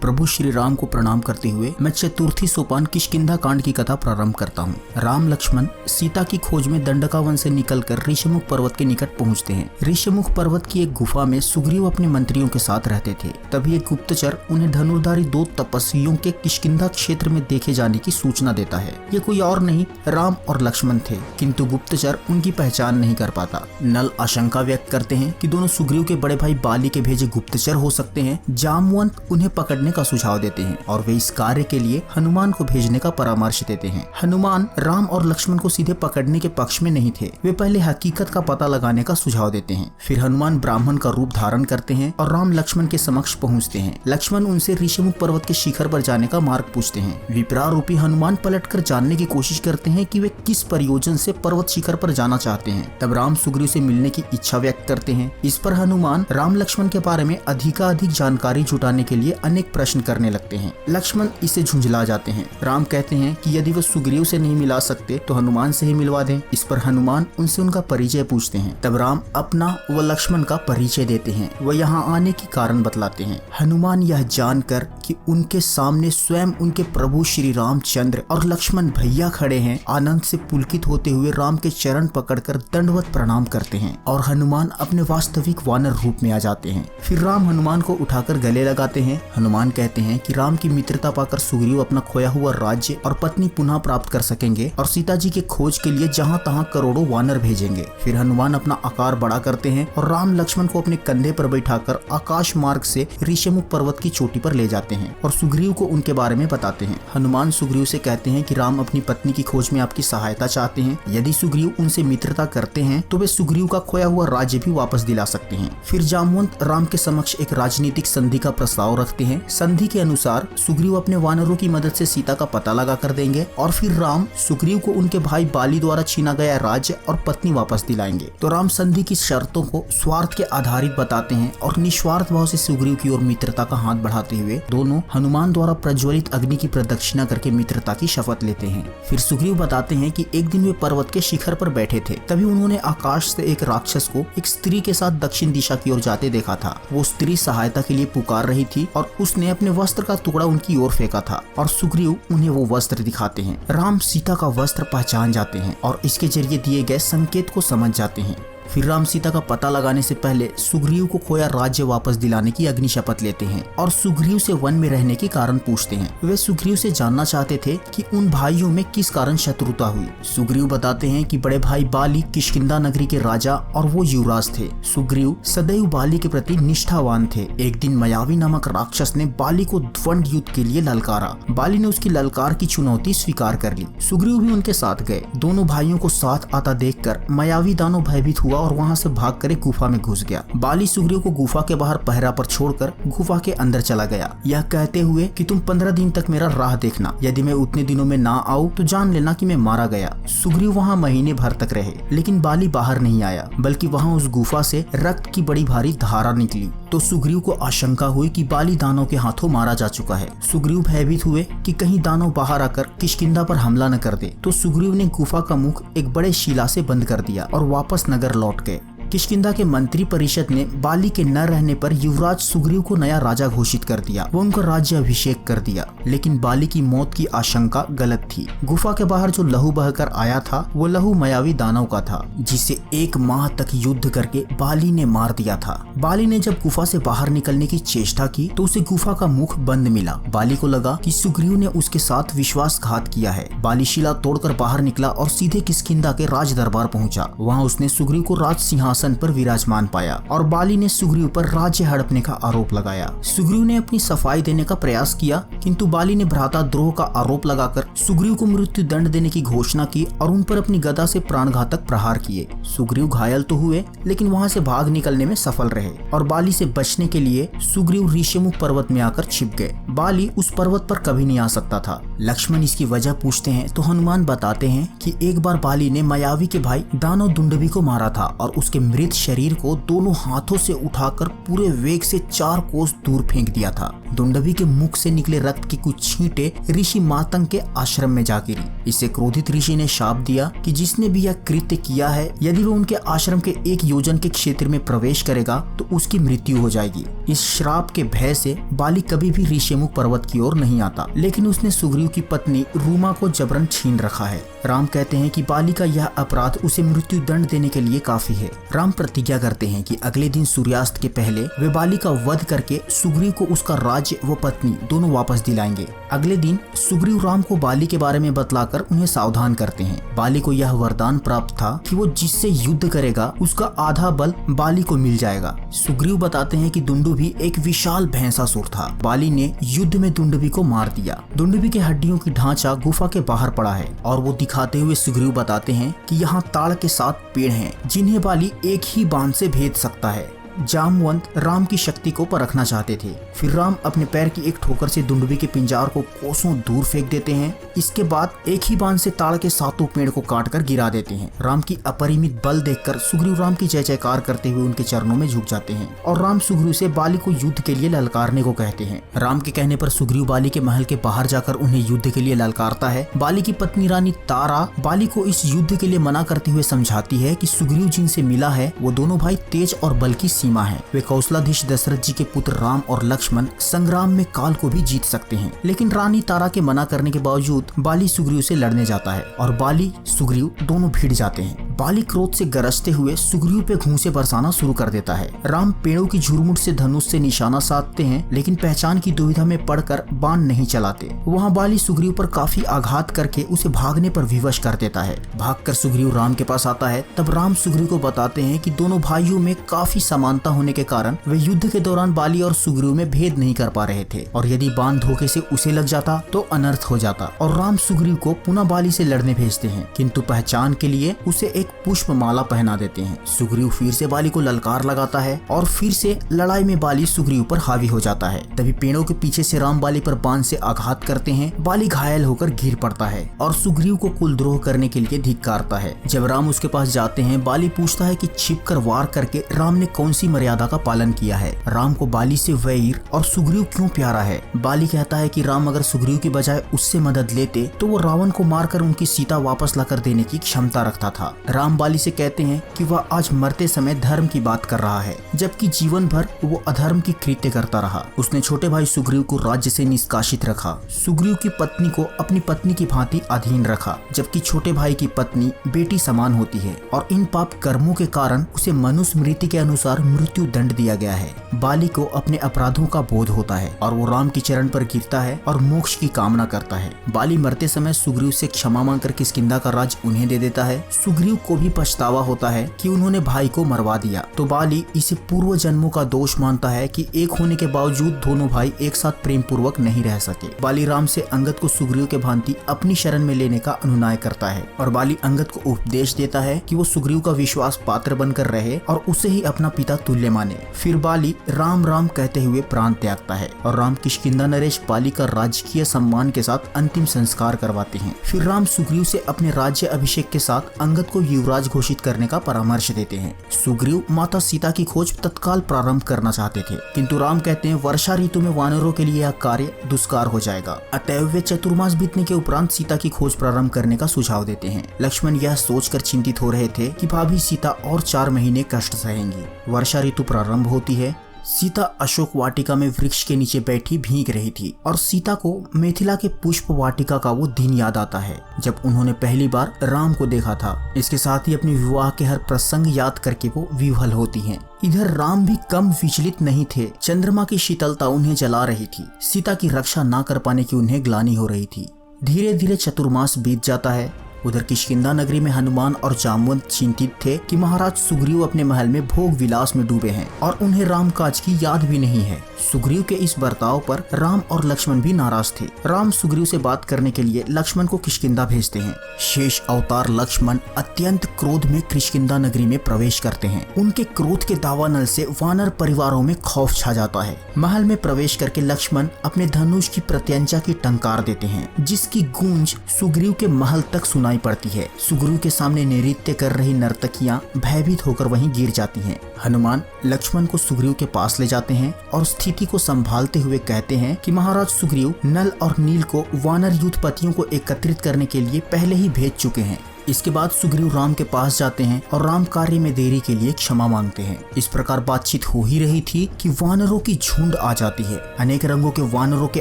प्रभु श्री राम को प्रणाम करते हुए मैं चतुर्थी सोपान किष्किंधा कांड की कथा प्रारंभ करता हूँ। राम लक्ष्मण सीता की खोज में दंडकावन से निकलकर ऋषिमुख पर्वत के निकट पहुँचते हैं। ऋषिमुख पर्वत की एक गुफा में सुग्रीव अपने मंत्रियों के साथ रहते थे। तभी एक गुप्तचर उन्हें धनुर्धारी 2 तपस्वियों के किष्किंधा क्षेत्र में देखे जाने की सूचना देता है। ये कोई और नहीं राम और लक्ष्मण थे, किंतु गुप्तचर उनकी पहचान नहीं कर पाता। नल आशंका व्यक्त करते हैं कि दोनों सुग्रीव के बड़े भाई बाली के भेजे गुप्तचर हो सकते हैं। जामवंत उन्हें पकड़ने का सुझाव देते हैं और वे इस कार्य के लिए हनुमान को भेजने का परामर्श देते हैं। हनुमान राम और लक्ष्मण को सीधे पकड़ने के पक्ष में नहीं थे, वे पहले हकीकत का पता लगाने का सुझाव देते हैं। फिर हनुमान ब्राह्मण का रूप धारण करते हैं और राम लक्ष्मण के समक्ष पहुंचते हैं। लक्ष्मण उनसे ऋषिमुख पर्वत के शिखर पर जाने का मार्ग पूछते हैं। विप्रा रूपी हनुमान पलटकर जानने की कोशिश करते हैं कि वे किस प्रयोजन से पर्वत शिखर पर जाना चाहते हैं। तब राम सुग्रीव से मिलने की इच्छा व्यक्त करते हैं। इस पर हनुमान राम लक्ष्मण के बारे में अधिकाधिक जानकारी जुटाने के लिए अनेक प्रश्न करने लगते हैं। लक्ष्मण इसे झुंझला जाते हैं। राम कहते हैं कि यदि वो सुग्रीव से नहीं मिला सकते तो हनुमान से ही मिलवा दें। इस पर हनुमान उनसे उनका परिचय पूछते हैं। तब राम अपना व लक्ष्मण का परिचय देते हैं, वह यहाँ आने के कारण बतलाते हैं। हनुमान यह जानकर कि उनके सामने स्वयं उनके प्रभु श्री रामचंद्र और लक्ष्मण भैया खड़े हैं, आनंद से पुलकित होते हुए राम के चरण पकड़कर दंडवत प्रणाम करते हैं और हनुमान अपने वास्तविक वानर रूप में आ जाते हैं। फिर राम हनुमान को उठाकर गले लगाते हैं। हनुमान कहते हैं कि राम की मित्रता पाकर सुग्रीव अपना खोया हुआ राज्य और पत्नी पुनः प्राप्त कर सकेंगे और सीता जी के खोज के लिए जहाँ तहाँ करोड़ों वानर भेजेंगे। फिर हनुमान अपना आकार बड़ा करते हैं और राम लक्ष्मण को अपने कंधे पर बैठाकर आकाश मार्ग से ऋषिमुख पर्वत की चोटी पर ले जाते हैं और सुग्रीव को उनके बारे में बताते हैं। हनुमान सुग्रीव से कहते हैं कि राम अपनी पत्नी की खोज में आपकी सहायता चाहते हैं। यदि सुग्रीव उनसे मित्रता करते हैं तो वे सुग्रीव का खोया हुआ राज्य भी वापस दिला सकते हैं। फिर जामवंत राम के समक्ष एक राजनीतिक संधि का प्रस्ताव रखते हैं। संधि के अनुसार सुग्रीव अपने वानरों की मदद से सीता का पता लगा कर देंगे और फिर राम सुग्रीव को उनके भाई बाली द्वारा छीना गया राज्य और पत्नी वापस दिलाएंगे। तो राम संधि की शर्तों को स्वार्थ के आधारित बताते हैं और निस्वार्थ भाव से सुग्रीव की ओर मित्रता का हाथ बढ़ाते हुए दोनों हनुमान द्वारा प्रज्वलित अग्नि की प्रदक्षिणा करके मित्रता की शपथ लेते हैं। फिर सुग्रीव बताते हैं कि एक दिन वे पर्वत के शिखर पर बैठे थे, तभी उन्होंने आकाश से एक राक्षस को एक स्त्री के साथ दक्षिण दिशा की ओर जाते देखा था। वो स्त्री सहायता के लिए पुकार रही थी और उसने अपने वस्त्र का टुकड़ा उनकी ओर फेंका था और सुग्रीव उन्हें वो वस्त्र दिखाते हैं। राम सीता का वस्त्र पहचान जाते हैं और इसके जरिए दिए गए संकेत को समझ जाते हैं। फिर राम सीता का पता लगाने से पहले सुग्रीव को खोया राज्य वापस दिलाने की अग्नि शपथ लेते हैं और सुग्रीव से वन में रहने के कारण पूछते हैं। वे सुग्रीव से जानना चाहते थे कि उन भाइयों में किस कारण शत्रुता हुई। सुग्रीव बताते हैं कि बड़े भाई बाली किष्किंधा नगरी के राजा और वो युवराज थे। सुग्रीव सदैव बाली के प्रति निष्ठावान थे। एक दिन मायावी नामक राक्षस ने बाली को द्वंद युद्ध के लिए ललकारा। बाली ने उसकी ललकार की चुनौती स्वीकार कर ली। सुग्रीव भी उनके साथ गए। दोनों भाइयों को साथ आता देखकर मायावी दानव भयभीत हुआ और वहां से भागकर एक गुफा में घुस गया। बाली सुग्रीव को गुफा के बाहर पहरा पर छोड़कर गुफा के अंदर चला गया, यह कहते हुए कि तुम 15 दिन तक मेरा राह देखना, यदि मैं उतने दिनों में ना आऊं तो जान लेना कि मैं मारा गया। सुग्रीव वहां महीने भर तक रहे, लेकिन बाली बाहर नहीं आया, बल्कि वहां उस गुफा से रक्त की बड़ी भारी धारा निकली। तो सुग्रीव को आशंका हुई कि बाली दानव के हाथों मारा जा चुका है। सुग्रीव भयभीत हुए कि कहीं दानव बाहर आकर किष्किंधा पर हमला न कर दे। तो सुग्रीव ने गुफा का मुख एक बड़े शिला से बंद कर दिया और वापस नगर लौट गए। किष्किंधा के मंत्री परिषद ने बाली के न रहने पर युवराज सुग्रीव को नया राजा घोषित कर दिया। वो उनका राज्य अभिषेक कर दिया, लेकिन बाली की मौत की आशंका गलत थी। गुफा के बाहर जो लहू बहकर आया था वो लहू मायावी दानव का था, जिसे 1 माह तक युद्ध करके बाली ने मार दिया था। बाली ने जब गुफा से बाहर निकलने की चेष्टा की तो उसे गुफा का मुख बंद मिला। बाली को लगा कि सुग्रीव ने उसके साथ विश्वासघात किया है। बाली शिला तोड़कर बाहर निकला और सीधे किष्किंधा के राज दरबार पहुंचा। वहां उसने सुग्रीव को राज सिंहासन पर विराजमान पाया और बाली ने सुग्रीव पर राज्य हड़पने का आरोप लगाया। सुग्रीव ने अपनी सफाई देने का प्रयास किया, किंतु बाली ने भ्राताद्रोह का आरोप लगाकर सुग्रीव को मृत्यु दंड देने की घोषणा की और उन पर अपनी गदा से प्राणघातक प्रहार किए। सुग्रीव घायल तो हुए, लेकिन वहां से भाग निकलने में सफल रहे और बाली से बचने के लिए सुग्रीव ऋषिमुख पर्वत में आकर छिप गए। बाली उस पर्वत पर कभी नहीं आ सकता था। लक्ष्मण इसकी वजह पूछते हैं तो हनुमान बताते हैं कि एक बार बाली ने मायावी के भाई दानव दुंडुभि को मारा था और उसके मृत शरीर को दोनों हाथों से उठाकर पूरे वेग से 4 कोस दूर फेंक दिया था। दुंडुभि के मुख से निकले रक्त की कुछ छींटे ऋषि मातंग के आश्रम में जा गिरी। इससे क्रोधित ऋषि ने शाप दिया कि जिसने भी यह कृत्य किया है यदि वो उनके आश्रम के 1 योजन के क्षेत्र में प्रवेश करेगा तो उसकी मृत्यु हो जाएगी। इस श्राप के भय से बाली कभी भी ऋषिमुख पर्वत की ओर नहीं आता, लेकिन उसने सुग्रीव की पत्नी रूमा को जबरन छीन रखा है। राम कहते हैं कि बाली का यह अपराध उसे मृत्यु दंड देने के लिए काफी है। राम प्रतिज्ञा करते हैं कि अगले दिन सूर्यास्त के पहले वे बाली का वध करके सुग्रीव को उसका राज्य व पत्नी दोनों वापस दिलाएंगे। अगले दिन सुग्रीव राम को बाली के बारे में बतलाकर उन्हें सावधान करते हैं। बाली को यह वरदान प्राप्त था कि वो जिससे युद्ध करेगा उसका आधा बल बाली को मिल जाएगा। सुग्रीव बताते हैं कि दुंडुभि एक विशाल भैंसासुर था। बाली ने युद्ध में दुंडुभि को मार दिया। दुंडुभि के हड्डियों की ढांचा गुफा के बाहर पड़ा है और वो दिखाते हुए सुग्रीव बताते हैं कि यहाँ ताड़ के 7 पेड़ हैं जिन्हें बाली एक ही बाण से भेद सकता है। जामवंत राम की शक्ति को परखना चाहते थे। फिर राम अपने पैर की एक ठोकर से दुंडुभि के पिंजार को कोसों दूर फेंक देते हैं। इसके बाद एक ही बाण से ताड़ के 7 पेड़ को काटकर गिरा देते हैं। राम की अपरिमित बल देखकर सुग्रीव राम की जय जयकार करते हुए उनके चरणों में झुक जाते हैं और राम सुग्रीव से बाली को युद्ध के लिए ललकारने को कहते हैं। राम के कहने पर सुग्रीव बाली के महल के बाहर जाकर उन्हें युद्ध के लिए ललकारता है। बाली की पत्नी रानी तारा बाली को इस युद्ध के लिए मना करते हुए समझाती है कि सुग्रीव जिनसे मिला है वो दोनों भाई तेज और बल की सीमा है। वे कौशलाधीश दशरथ जी के पुत्र राम और लक्ष्मण संग्राम में काल को भी जीत सकते हैं। लेकिन रानी तारा के मना करने के बावजूद बाली सुग्रीव से लड़ने जाता है और बाली सुग्रीव दोनों भिड़ जाते हैं। बाली क्रोध से गरजते हुए सुग्रीव पे घूंसे बरसाना शुरू कर देता है। राम पेड़ों की झुरमुट से धनुष से निशाना साधते हैं, लेकिन पहचान की दुविधा में पड़कर बाण नहीं चलाते। वहाँ बाली सुग्रीव पर काफी आघात करके उसे भागने पर विवश कर देता है। भागकर सुग्रीव राम के पास आता है। तब राम सुग्रीव को बताते हैं कि दोनों भाइयों में काफी समानता होने के कारण वे युद्ध के दौरान बाली और सुग्रीव में भेद नहीं कर पा रहे थे और यदि बाण धोखे से उसे लग जाता तो अनर्थ हो जाता। और राम सुग्रीव को पुनः बाली से लड़ने भेजते हैं, किंतु पहचान के लिए उसे एक पुष्प माला पहना देते हैं। सुग्रीव फिर से बाली को ललकार लगाता है और फिर से लड़ाई में बाली सुग्रीव पर हावी हो जाता है। तभी पेड़ों के पीछे से राम बाली पर बाण से आघात करते हैं। बाली घायल होकर गिर पड़ता है और सुग्रीव को कुलद्रोह करने के लिए धिक्कारता है। जब राम उसके पास जाते हैं, बाली पूछता है कि छिपकर वार करके राम ने कौन सी मर्यादा का पालन किया है। राम को बाली से वैर और सुग्रीव क्यों प्यारा है। बाली कहता है कि राम अगर सुग्रीव की बजाय उससे मदद लेते तो वो रावण को मारकर उनकी सीता वापस लाकर देने की क्षमता रखता था। राम बाली से कहते हैं कि वह आज मरते समय धर्म की बात कर रहा है, जबकि जीवन भर वो अधर्म की कृत्य करता रहा। उसने छोटे भाई सुग्रीव को राज्य से निष्कासित रखा, सुग्रीव की पत्नी को अपनी पत्नी की भांति अधीन रखा, जबकि छोटे भाई की पत्नी बेटी समान होती है और इन पाप कर्मों के कारण उसे मनुस्मृति के अनुसार मृत्यु दंड दिया गया है। बाली को अपने अपराधों का बोध होता है और वो राम के चरण पर गिरता है और मोक्ष की कामना करता है। बाली मरते समय सुग्रीव से क्षमा मांगकर किष्किंधा का राज उन्हें दे देता है। सुग्रीव को भी पछतावा होता है कि उन्होंने भाई को मरवा दिया, तो बाली इसे पूर्व जन्मों का दोष मानता है कि एक होने के बावजूद दोनों भाई एक साथ प्रेम पूर्वक नहीं रह सके। बाली राम से अंगद को सुग्रीव के भांति अपनी शरण में लेने का अनुनय करता है और बाली अंगद को उपदेश देता है कि वो सुग्रीव का विश्वास पात्र बनकर रहे और उसे ही अपना पिता तुल्य माने। फिर बाली राम राम कहते हुए प्राण त्यागता है और राम किष्किंधा नरेश बाली का राजकीय सम्मान के साथ अंतिम संस्कार करवाते हैं। फिर राम सुग्रीव से अपने राज्य अभिषेक के साथ अंगद को युवराज घोषित करने का परामर्श देते हैं। सुग्रीव माता सीता की खोज तत्काल प्रारंभ करना चाहते थे, किंतु राम कहते हैं वर्षा ऋतु में वानरों के लिए यह कार्य दुष्कार हो जाएगा। अतएव वे चतुर्मास बीतने के उपरांत सीता की खोज प्रारंभ करने का सुझाव देते हैं। लक्ष्मण यह सोचकर चिंतित हो रहे थे कि भाभी सीता और 4 महीने कष्ट सहेंगी। वर्षा ऋतु प्रारंभ होती है। सीता अशोक वाटिका में वृक्ष के नीचे बैठी भीग रही थी और सीता को मिथिला के पुष्प वाटिका का वो दिन याद आता है जब उन्होंने पहली बार राम को देखा था। इसके साथ ही अपने विवाह के हर प्रसंग याद करके वो विह्वल होती हैं। इधर राम भी कम विचलित नहीं थे। चंद्रमा की शीतलता उन्हें जला रही थी। सीता की रक्षा ना कर पाने की उन्हें ग्लानि हो रही थी। धीरे धीरे चतुर्मास बीत जाता है। उधर किष्किंधा नगरी में हनुमान और जामवंत चिंतित थे कि महाराज सुग्रीव अपने महल में भोग विलास में डूबे हैं और उन्हें राम काज की याद भी नहीं है। सुग्रीव के इस बर्ताव पर राम और लक्ष्मण भी नाराज थे। राम सुग्रीव से बात करने के लिए लक्ष्मण को किष्किंधा भेजते हैं। शेष अवतार लक्ष्मण अत्यंत क्रोध में किष्किंधा नगरी में प्रवेश करते हैं। उनके क्रोध के दावानल से वानर परिवारों में खौफ छा जाता है। महल में प्रवेश करके लक्ष्मण अपने धनुष की प्रत्यंचा की टंकार देते हैं, जिसकी गूंज सुग्रीव के महल तक सुनाई पड़ती है। सुग्रीव के सामने नृत्य कर रही नर्तकियां भयभीत होकर वहीं गिर जाती हैं। हनुमान लक्ष्मण को सुग्रीव के पास ले जाते हैं और स्थिति को संभालते हुए कहते हैं कि महाराज सुग्रीव नल और नील को वानर युद्धपतियों को एकत्रित करने के लिए पहले ही भेज चुके हैं। इसके बाद सुग्रीव राम के पास जाते हैं और राम कार्य में देरी के लिए क्षमा मांगते हैं। इस प्रकार बातचीत हो ही रही थी कि वानरों की झुंड आ जाती है। अनेक रंगों के वानरों के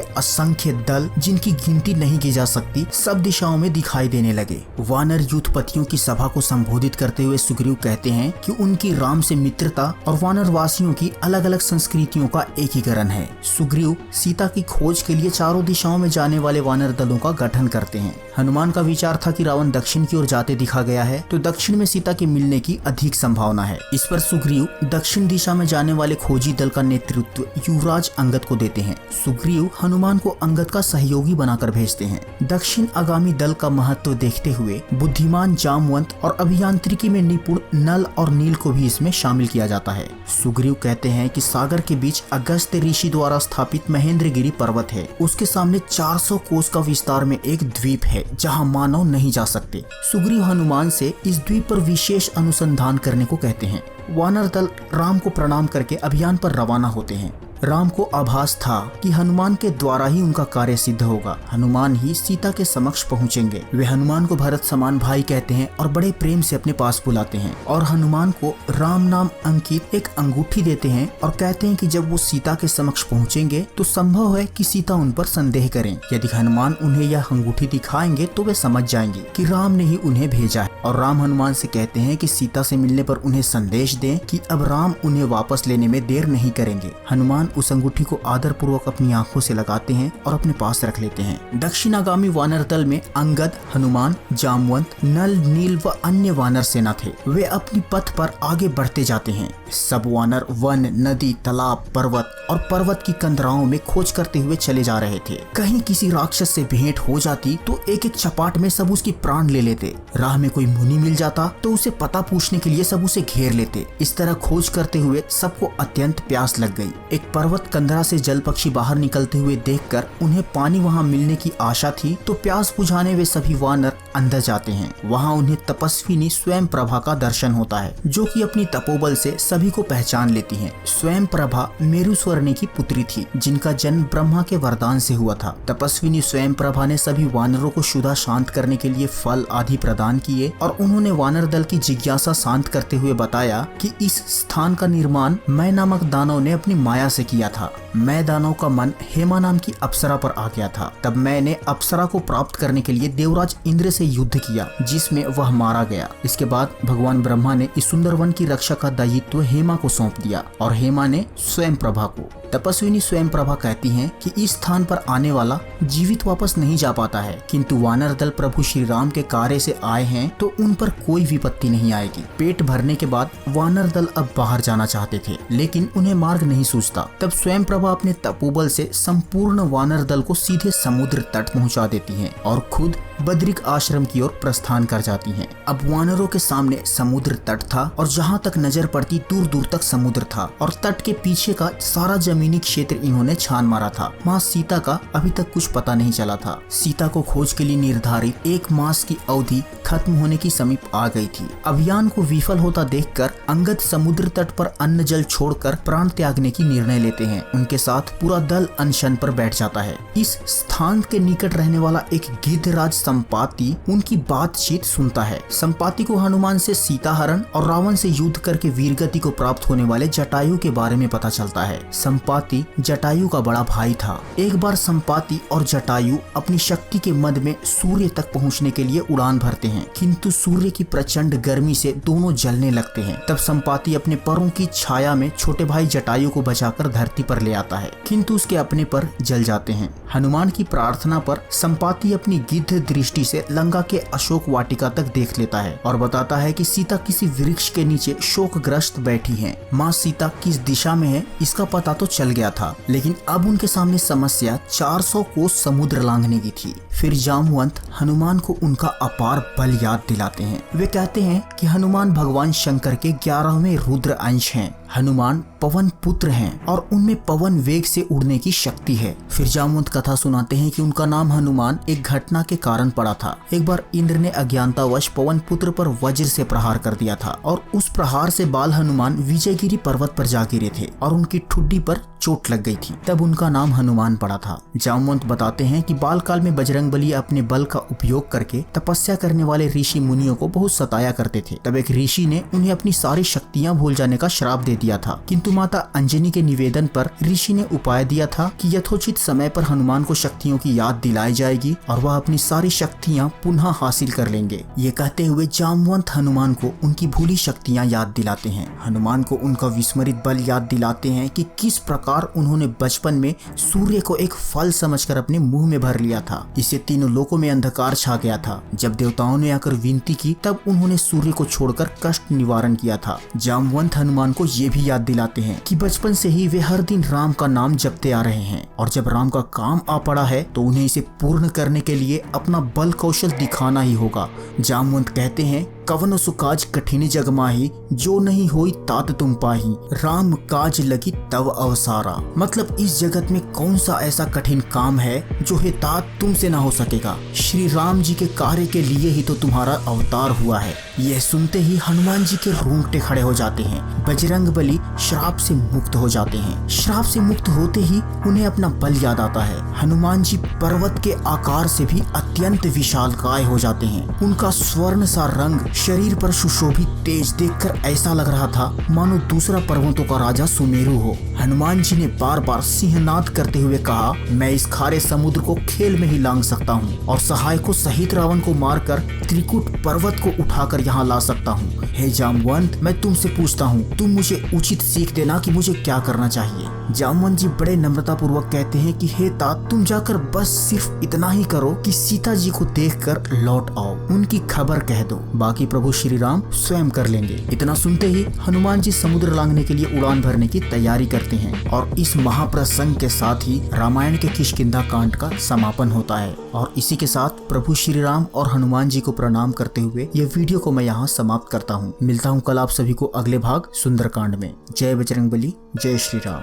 असंख्य दल, जिनकी गिनती नहीं की जा सकती, सब दिशाओं में दिखाई देने लगे। वानर युद्धपतियों की सभा को संबोधित करते हुए सुग्रीव कहते हैं कि उनकी राम से मित्रता और वानर वासियों की अलग अलग संस्कृतियों का एकीकरण है। सुग्रीव सीता की खोज के लिए चारों दिशाओं में जाने वाले वानर दलों का गठन करते हैं। हनुमान का विचार था कि रावण दक्षिण की ओर जाते दिखा गया है तो दक्षिण में सीता के मिलने की अधिक संभावना है। इस पर सुग्रीव दक्षिण दिशा में जाने वाले खोजी दल का नेतृत्व युवराज अंगद को देते हैं। सुग्रीव हनुमान को अंगद का सहयोगी बनाकर भेजते हैं। दक्षिण आगामी दल का महत्व देखते हुए बुद्धिमान जामवंत और अभियांत्रिकी में निपुण नल और नील को भी इसमें शामिल किया जाता है। सुग्रीव कहते हैं कि सागर के बीच अगस्त्य ऋषि द्वारा स्थापित महेंद्रगिरी पर्वत है। उसके सामने 400 कोस का विस्तार में एक द्वीप है जहाँ मानव नहीं जा सकते। सुग्रीव हनुमान से इस द्वीप पर विशेष अनुसंधान करने को कहते हैं। वानर दल राम को प्रणाम करके अभियान पर रवाना होते हैं। राम को आभास था कि हनुमान के द्वारा ही उनका कार्य सिद्ध होगा। हनुमान ही सीता के समक्ष पहुंचेंगे। वे हनुमान को भरत समान भाई कहते हैं और बड़े प्रेम से अपने पास बुलाते हैं और हनुमान को राम नाम अंकित एक अंगूठी देते हैं और कहते हैं कि जब वो सीता के समक्ष पहुंचेंगे तो संभव है कि सीता उन पर संदेह करें। यदि हनुमान उन्हें यह अंगूठी दिखाएंगे तो वे समझ जाएंगे कि राम ने ही उन्हें भेजा है। और राम हनुमान से कहते हैं कि सीता से मिलने पर उन्हें संदेश दें कि अब राम उन्हें वापस लेने में देर नहीं करेंगे। हनुमान उस अंगूठी को आदर पूर्वक अपनी आंखों से लगाते हैं और अपने पास रख लेते हैं। दक्षिणागामी वानर दल में अंगद, हनुमान, जामवंत, नल, नील व अन्य वानर सेना थे। वे अपनी पथ पर आगे बढ़ते जाते हैं। सब वानर वन, नदी, तालाब, पर्वत और पर्वत की कंदराओं में खोज करते हुए चले जा रहे थे। कहीं किसी राक्षस से भेंट हो जाती तो एक एक चपाट में सब उसकी प्राण ले लेते। राह में कोई मुनि मिल जाता तो उसे पता पूछने के लिए सब उसे घेर लेते। इस तरह खोज करते हुए सबको अत्यंत प्यास लग गई। एक पर्वत कंदरा से जल पक्षी बाहर निकलते हुए देखकर उन्हें पानी वहां मिलने की आशा थी तो प्यास बुझाने वे सभी वानर अंदर जाते हैं। वहां उन्हें तपस्विनी स्वयं प्रभा का दर्शन होता है, जो कि अपनी तपोबल से सभी को पहचान लेती हैं। स्वयं प्रभा मेरुस्वर्णी की पुत्री थी, जिनका जन्म ब्रह्मा के वरदान से हुआ था। तपस्विनी स्वयं प्रभा ने सभी वानरों को क्षुधा शांत करने के लिए फल आदि प्रदान किए और उन्होंने वानर दल की जिज्ञासा शांत करते हुए बताया कि इस स्थान का निर्माण मैं नामक दानव ने अपनी माया से किया था। मैं दानव का मन हेमा नाम की अप्सरा पर आ गया था। तब मैंने अप्सरा को प्राप्त करने के लिए देवराज इंद्र से युद्ध किया, जिसमें वह मारा गया। इसके बाद भगवान ब्रह्मा ने इस सुंदर वन की रक्षा का दायित्व हेमा को सौंप दिया और हेमा ने स्वयं प्रभा को। तपस्विनी स्वयं प्रभा कहती हैं कि इस स्थान पर आने वाला जीवित वापस नहीं जा पाता है, किंतु वानर दल प्रभु श्री राम के कार्य से आए हैं तो उन पर कोई विपत्ति नहीं आएगी। पेट भरने के बाद वानर दल अब बाहर जाना चाहते थे, लेकिन उन्हें मार्ग नहीं सूझता। तब स्वयं प्रभा अपने तपोबल से संपूर्ण वानर दल को सीधे समुद्र तट पहुंचा देती हैं और खुद बद्रिक आश्रम की ओर प्रस्थान कर जाती हैं। अब वानरों के सामने समुद्र तट था और जहाँ तक नजर पड़ती दूर दूर तक समुद्र था और तट के पीछे का सारा जमीनी क्षेत्र इन्होंने छान मारा था। माँ सीता का अभी तक कुछ पता नहीं चला था। सीता को खोज के लिए निर्धारित 1 मास की अवधि खत्म होने की समीप आ गई थी। अभियान को विफल होता देखकर अंगद समुद्र तट पर अन्न जल छोड़कर प्राण त्यागने की निर्णय लेते हैं। उनके साथ पूरा दल अनशन पर बैठ जाता है। इस स्थान के निकट रहने वाला एक गिद्धराज संपाति उनकी बातचीत सुनता है। संपाति को हनुमान से सीता हरण और रावण से युद्ध करके वीरगति को प्राप्त होने वाले जटायु के बारे में पता चलता है। संपाति जटायु का बड़ा भाई था। एक बार संपाति और जटायु अपनी शक्ति के मद में सूर्य तक पहुंचने के लिए उड़ान भरते हैं, किंतु सूर्य की प्रचंड गर्मी से दोनों जलने लगते हैं। तब संपाति अपने परों की छाया में छोटे भाई जटायु को बचाकर धरती पर ले आता है, किंतु उसके अपने पर जल जाते हैं। हनुमान की प्रार्थना पर संपाति अपनी गिद्ध दृष्टि से लंका के अशोक वाटिका तक देख लेता है और बताता है कि सीता किसी वृक्ष के नीचे शोकग्रस्त बैठी हैं। माँ सीता किस दिशा में है इसका पता तो चल गया था, लेकिन अब उनके सामने समस्या 400 कोस समुद्र लांघने की थी। फिर जामवंत हनुमान को उनका अपार बल याद दिलाते हैं। वे कहते हैं कि हनुमान भगवान शंकर के 11वें रुद्र अंश हैं। हनुमान पवन पुत्र हैं और उनमें पवन वेग से उड़ने की शक्ति है। फिर जामवंत कथा सुनाते हैं कि उनका नाम हनुमान एक घटना के कारण पड़ा था। एक बार इंद्र ने अज्ञानतावश पवन पुत्र पर वज्र से प्रहार कर दिया था और उस प्रहार से बाल हनुमान विजयगिरी पर्वत पर जा गिरे थे और उनकी ठुड्डी पर चोट लग गई थी। तब उनका नाम हनुमान पड़ा था। जामवंत बताते हैं कि बाल काल में बजरंगबली अपने बल का उपयोग करके तपस्या करने वाले ऋषि मुनियों को बहुत सताया करते थे। तब एक ऋषि ने उन्हें अपनी सारी शक्तियां भूल जाने का श्राप दे दिया था, किंतु माता अंजनी के निवेदन पर ऋषि ने उपाय दिया था कि यथोचित समय पर हनुमान को शक्तियों की याद दिलाई जाएगी और वह अपनी सारी शक्तियां पुनः हासिल कर लेंगे। ये कहते हुए जामवंत हनुमान को उनकी भूली शक्तियां याद दिलाते हैं। हनुमान को उनका विस्मरित बल याद दिलाते हैं कि किस प्रकार उन्होंने बचपन में सूर्य को एक फल समझकर अपने मुंह में भर लिया था। इससे तीनों लोकों में अंधकार छा गया था। जब देवताओं ने आकर विनती की तब उन्होंने सूर्य को छोड़कर कष्ट निवारण किया था। जामवंत हनुमान को ये भी याद दिलाते हैं कि बचपन से ही वे हर दिन राम का नाम जपते आ रहे हैं और जब राम का काम आ पड़ा है तो उन्हें इसे पूर्ण करने के लिए अपना बल कौशल दिखाना ही होगा। जामवंत कहते हैं, कवनो सुकाज कठिन जग माही, जो नहीं होई तात तुम पाही, राम काज लगी तव अवसारा। मतलब इस जगत में कौन सा ऐसा कठिन काम है जो हे तात तुमसे ना हो सकेगा। श्री राम जी के कार्य के लिए ही तो तुम्हारा अवतार हुआ है। यह सुनते ही हनुमान जी के रोंगटे खड़े हो जाते हैं। बजरंगबली श्राप से मुक्त हो जाते हैं। श्राप से मुक्त होते ही उन्हें अपना बल याद आता है। हनुमान जी पर्वत के आकार से भी अत्यंत विशालकाय हो जाते हैं। उनका स्वर्ण सा रंग शरीर पर सुशोभित तेज देखकर ऐसा लग रहा था मानो दूसरा पर्वतों का राजा सुमेरु हो। हनुमान जी ने बार बार सिंहनाद करते हुए कहा, मैं इस खारे समुद्र को खेल में ही लांघ सकता हूँ और सहायकों सहित रावण को मारकर त्रिकुट पर्वत को उठाकर यहाँ ला सकता हूँ। हे जामवंत, मैं तुमसे पूछता हूँ, तुम मुझे उचित सीख देना कि मुझे क्या करना चाहिए। जामवंत जी बड़े नम्रता पूर्वक कहते हैं कि हे तात, तुम जाकर बस सिर्फ इतना ही करो कि सीता जी को देखकर लौट आओ, उनकी खबर कह दो, बाकी प्रभु श्री राम स्वयं कर लेंगे। इतना सुनते ही हनुमान जी समुद्र लांघने के लिए उड़ान भरने की तैयारी करते हैं और इस महाप्रसंग के साथ ही रामायण के किष्किंधा कांड का समापन होता है। और इसी के साथ प्रभु श्री राम और हनुमान जी को प्रणाम करते हुए ये वीडियो को मैं यहाँ समाप्त करता हूँ। मिलता हूँ कल आप सभी को अगले भाग सुंदरकांड में। जय बजरंगबली, जय श्री राम।